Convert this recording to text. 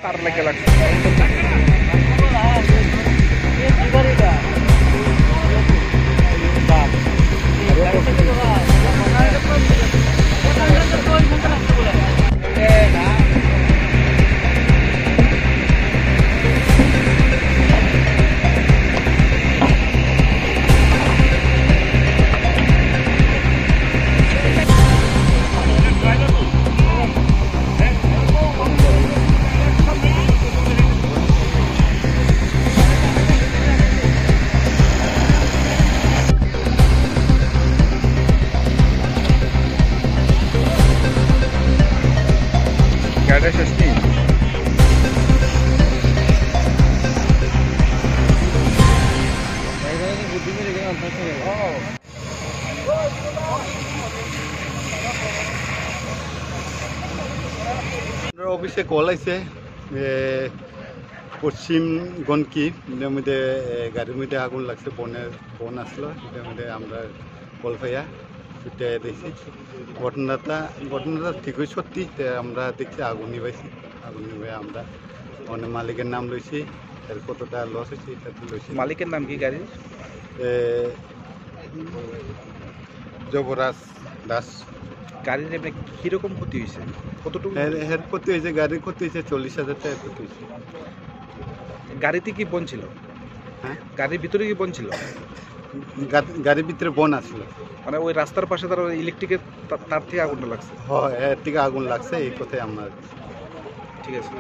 তার লেগে লাগছে। গাড়িটা শেষ নেই। অফিসে কল আছে পশ্চিম গনকি মধ্যে গাড়ির মধ্যে আগুন লাগছে, বন আসলো, এটার মধ্যে আমরা কল পাইয়া ছুটে দেখছি। ঘটনাটা ঠিকই সত্যি। আমরা দেখছি আগুন নিবাইছি, আগুন নিবাই আমরা অনেক মালিকের নাম লইছি, এর কতটা লস হয়েছে এটা তো লইছি। মালিকের নাম কি গাড়ির? যুবরাজ দাস। গাড়ির এমনি কিরকম ক্ষতি হয়েছে, কতটুকু এর ক্ষতি হয়েছে, গাড়ির ক্ষতি হয়েছে 40,000 টাকা ক্ষতি হয়েছে। গাড়িতে কি বন ছিল? হ্যাঁ, গাড়ির ভিতরে কি বন ছিল? গাড়ির ভিতরে বন আসলো, মানে ওই রাস্তার পাশে তার ইলেকট্রিকের তার থেকে আগুনটা লাগছে। এর থেকে আগুন লাগছে এই কথাই আমরা। ঠিক আছে।